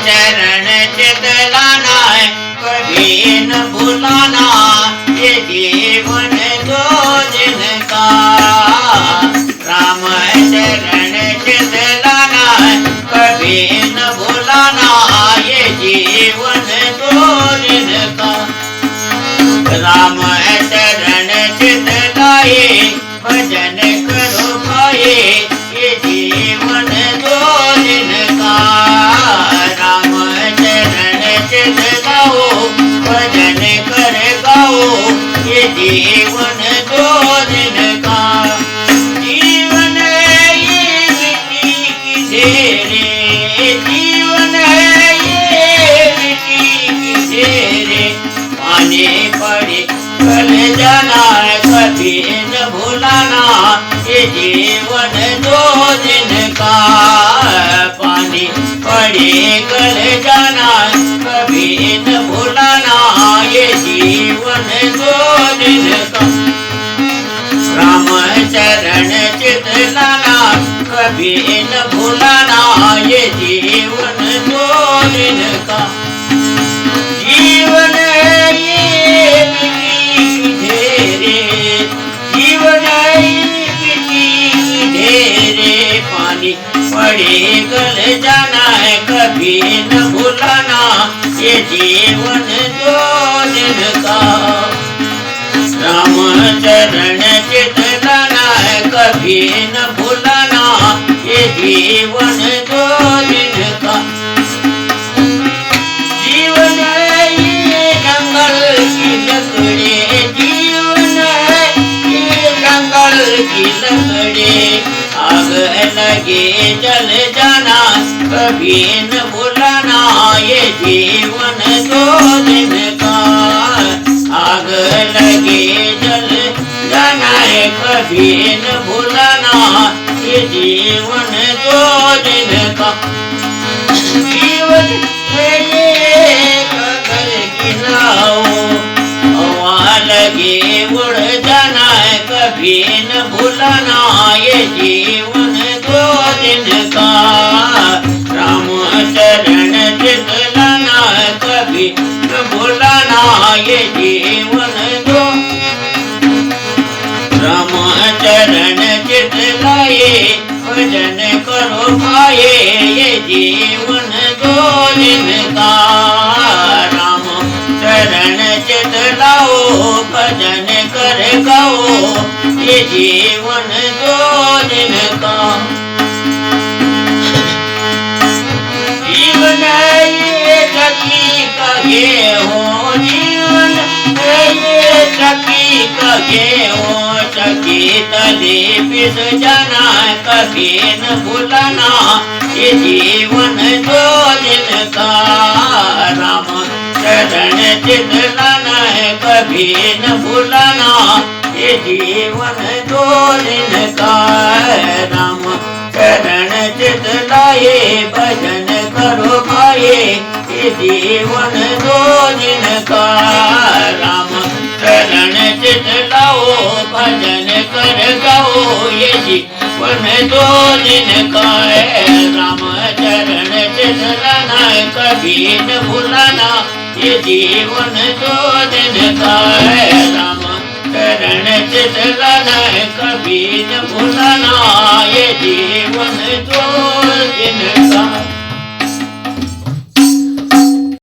चरण चितलाना कभी न भुलाना ये जीवन दो दिन का राम चरण चितलाना कभी न भुलाना ये जीवन दो दिन का राम चरण चितलाए भजन करो भाई ये जीवन दो दिन का राम चरण चितलाओ भजन कर गाओ ये जीवन दो दिन का जीवन ये मिट्टी की ढेरे जीवन ये मिट्टी की ढेरे पानी पड़े कल जाना कभी न भुलाना ये जीवन दो दिन का पानी पड़े कल जाना कभी न भुलाना ये जीवन दो दिन का राम चरण चितलाना कभी न भुलाना ये जीवन दो दिन का जीवन ये मिट्टी की ढेरे जीवन ये मिट्टी की ढेरे पानी पड़े गल जाना है कभी न भुलाना ये जीवन दो दिन का राम चरण चितलाना है कभी न भुलाना ये जीवन दो दिन का जीवन ये जंगल की लकड़ी जीवन ये जंगल की लकड़ी आग लगे जल जाना कभी न भुलाना ये जीवन दो दिन का आग लगे जल जाना है कभी न भुलाना ये जीवन दो दिन का जीवन कगल की नाव हवा लगे उड़ जाना है कभी न भुलाना ये जीवन दो दिन का राम चरण चितलाना कभी न भुलाना ये जीवन दो राम चरण चितलाए भजन करो भाई ये जीवन दो दिन का राम चरण चितलाओ भजन कर गाओ ये जीवन दो दिन का जीवन ये सखी कहे हो जीवन ये सखी कहे हो सखी तले पिस जाना कभी न भुलाना ये जीवन दो दिन का राम चरण चितलाना है कभी न भुलाना ये जीवन दो दिन का राम चरण चितलाए भजन करो भाई ये जीवन दो दिन का राम चरण चितलाओ भजन कर गाओ ये जीवन दो दिन का राम चरण चितलाना कभी न भुलाना ये जीवन दो दिन का राम चरण चितलाना कभी न भुलाना ये जीवन दो दिन का